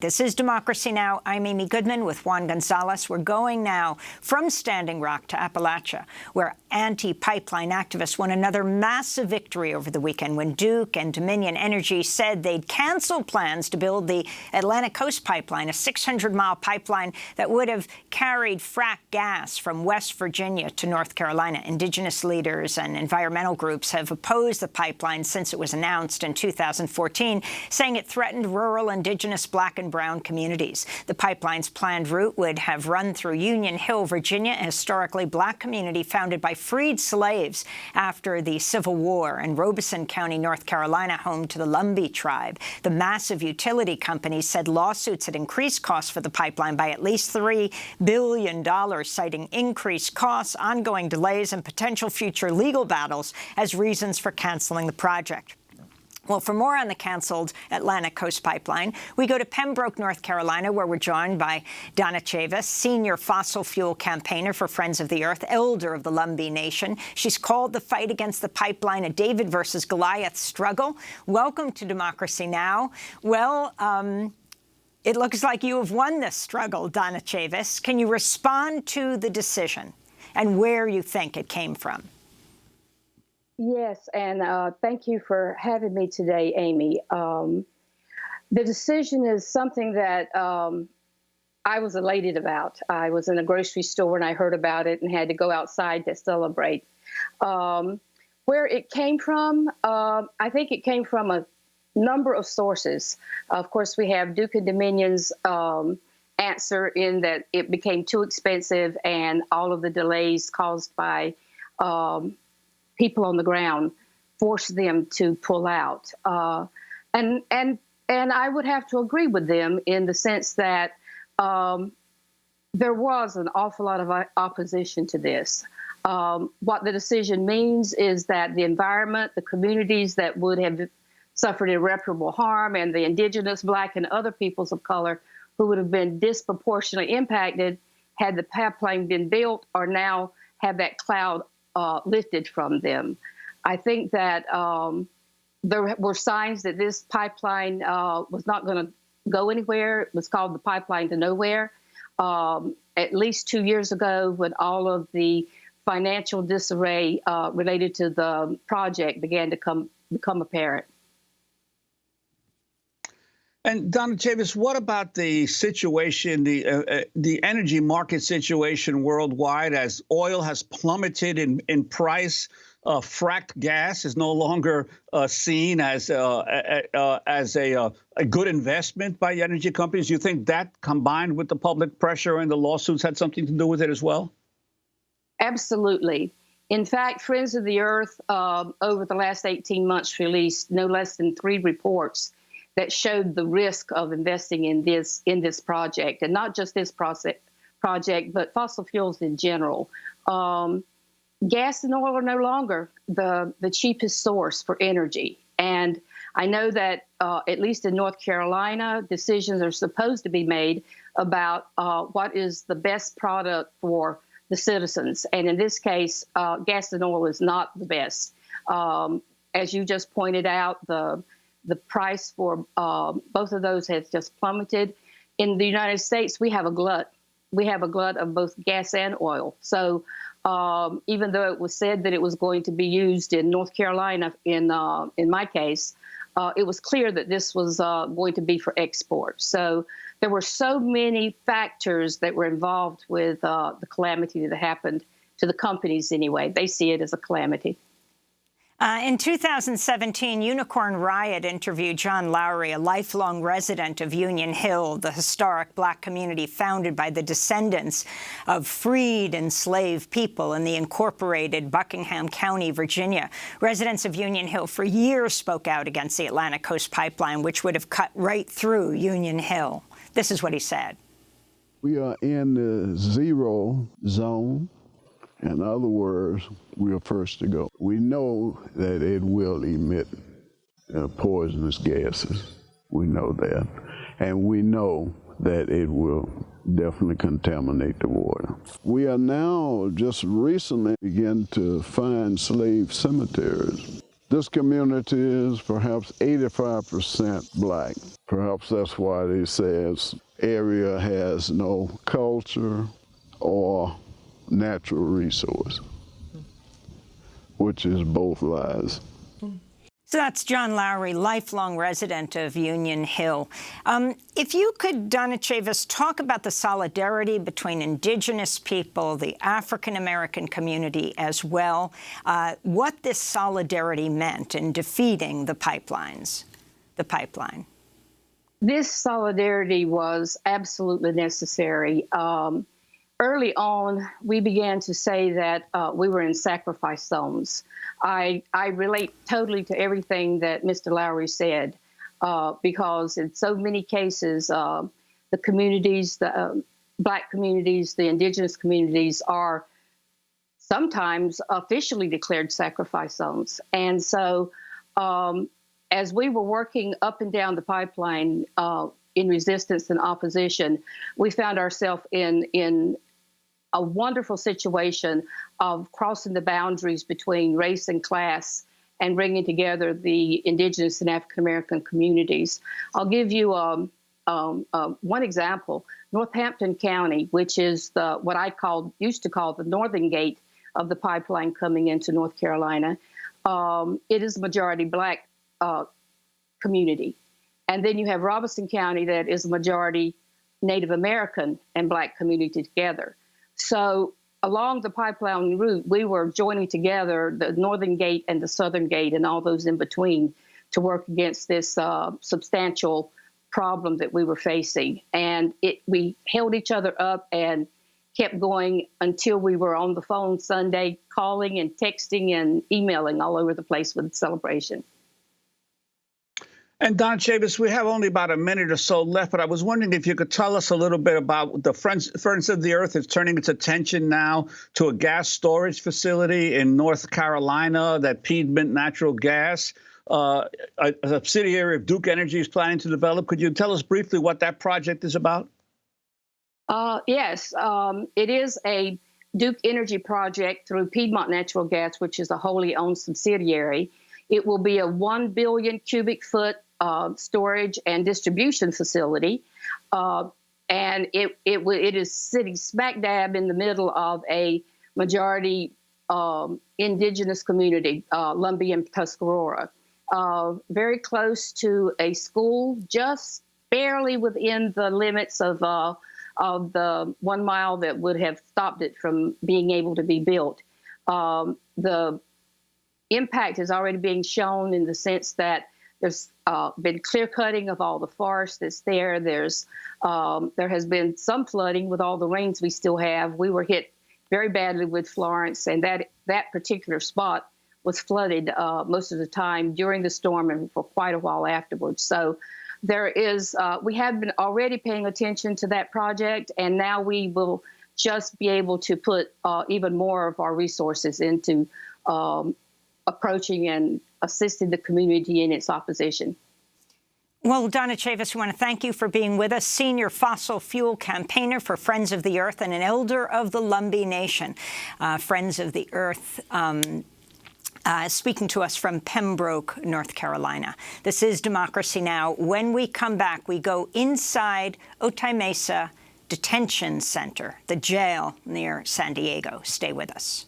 This is Democracy Now! I'm Amy Goodman with Juan Gonzalez. We're going now from Standing Rock to Appalachia, where anti-pipeline activists won another massive victory over the weekend when Duke and Dominion Energy said they'd cancel plans to build the Atlantic Coast Pipeline, a 600-mile pipeline that would have carried frack gas from West Virginia to North Carolina. Indigenous leaders and environmental groups have opposed the pipeline since it was announced in 2014, saying it threatened rural Indigenous Black and brown communities. The pipeline's planned route would have run through Union Hill, Virginia, a historically Black community founded by freed slaves after the Civil War, and Robeson County, North Carolina, home to the Lumbee tribe. The massive utility company said lawsuits had increased costs for the pipeline by at least $3 billion, citing increased costs, ongoing delays, and potential future legal battles as reasons for canceling the project. Well, for more on the canceled Atlantic Coast Pipeline, we go to Pembroke, North Carolina, where we're joined by Donna Chavis, senior fossil fuel campaigner for Friends of the Earth, elder of the Lumbee Nation. She's called the fight against the pipeline a David versus Goliath struggle. Welcome to Democracy Now! Well, it looks like you have won this struggle, Donna Chavis. Can you respond to the decision and where you think it came from? Yes, and thank you for having me today, Amy. The decision is something that I was elated about. I was in a grocery store and I heard about it and had to go outside to celebrate. Where it came from, I think it came from a number of sources. Of course, we have Duke and Dominion's answer in that it became too expensive and all of the delays caused by people on the ground forced them to pull out. And I would have to agree with them in the sense that there was an awful lot of opposition to this. What the decision means is that the environment, the communities that would have suffered irreparable harm, and the Indigenous, Black, and other peoples of color who would have been disproportionately impacted had the pipeline been built, are now have that cloud lifted from them. I think that there were signs that this pipeline was not going to go anywhere. It was called the Pipeline to Nowhere. At least 2 years ago, when all of the financial disarray related to the project began to become apparent. And Donna Chavis, what about the situation, the energy market situation worldwide as oil has plummeted in price? Fracked gas is no longer seen as a good investment by energy companies. Do you think that, combined with the public pressure and the lawsuits, had something to do with it as well? Absolutely. In fact, Friends of the Earth over the last 18 months released no less than 3 reports that showed the risk of investing in this project, and not just this project, but fossil fuels in general. Gas and oil are no longer the cheapest source for energy. And I know that at least in North Carolina, decisions are supposed to be made about what is the best product for the citizens. And in this case, gas and oil is not the best. As you just pointed out, the price for both of those has just plummeted. In the United States, we have a glut. We have a glut of both gas and oil. So even though it was said that it was going to be used in North Carolina, in my case, it was clear that this was going to be for export. So there were so many factors that were involved with the calamity that happened to the companies anyway. They see it as a calamity. In 2017, Unicorn Riot interviewed John Lowry, a lifelong resident of Union Hill, the historic Black community founded by the descendants of freed enslaved people in the incorporated Buckingham County, Virginia. Residents of Union Hill for years spoke out against the Atlantic Coast Pipeline, which would have cut right through Union Hill. This is what he said. We are in the zero zone. In other words, we are first to go. We know that it will emit poisonous gases. We know that. And we know that it will definitely contaminate the water. We are now just recently begin to find slave cemeteries. This community is perhaps 85% Black. Perhaps that's why they say this area has no culture or natural resource, which is both lies. So that's John Lowry, lifelong resident of Union Hill. If you could, Donna Chavis, talk about the solidarity between Indigenous people, the African-American community as well, what this solidarity meant in defeating the pipeline. This solidarity was absolutely necessary. Early on, we began to say that we were in sacrifice zones. I relate totally to everything that Mr. Lowry said, because in so many cases, the communities, the Black communities, the Indigenous communities are sometimes officially declared sacrifice zones. And so as we were working up and down the pipeline in resistance and opposition, we found ourselves in a wonderful situation of crossing the boundaries between race and class and bringing together the Indigenous and African-American communities. I'll give you one example. Northampton County, which is what I used to call the northern gate of the pipeline coming into North Carolina, it is a majority Black community. And then you have Robeson County that is a majority Native American and Black community together. So along the pipeline route, we were joining together the northern gate and the southern gate and all those in between to work against this substantial problem that we were facing. And we held each other up and kept going until we were on the phone Sunday, calling and texting and emailing all over the place with the celebration. And Donna Chavis, we have only about a minute or so left, but I was wondering if you could tell us a little bit about the Friends of the Earth is turning its attention now to a gas storage facility in North Carolina that Piedmont Natural Gas, a subsidiary of Duke Energy, is planning to develop. Could you tell us briefly what that project is about? Yes, it is a Duke Energy project through Piedmont Natural Gas, which is a wholly owned subsidiary. It will be a 1 billion cubic foot storage and distribution facility, and it is sitting smack dab in the middle of a majority Indigenous community, Lumbee and Tuscarora, very close to a school, just barely within the limits of the 1 mile that would have stopped it from being able to be built. The impact is already being shown in the sense that there's been clear cutting of all the forest that's there. There has been some flooding with all the rains we still have. We were hit very badly with Florence, and that particular spot was flooded most of the time during the storm and for quite a while afterwards. So there is, we have been already paying attention to that project, and now we will just be able to put even more of our resources into approaching and assisting the community in its opposition. Well, Donna Chavis, we want to thank you for being with us, senior fossil fuel campaigner for Friends of the Earth and an elder of the Lumbee Nation. Friends of the Earth speaking to us from Pembroke, North Carolina. This is Democracy Now! When we come back, we go inside Otay Mesa Detention Center, the jail near San Diego. Stay with us.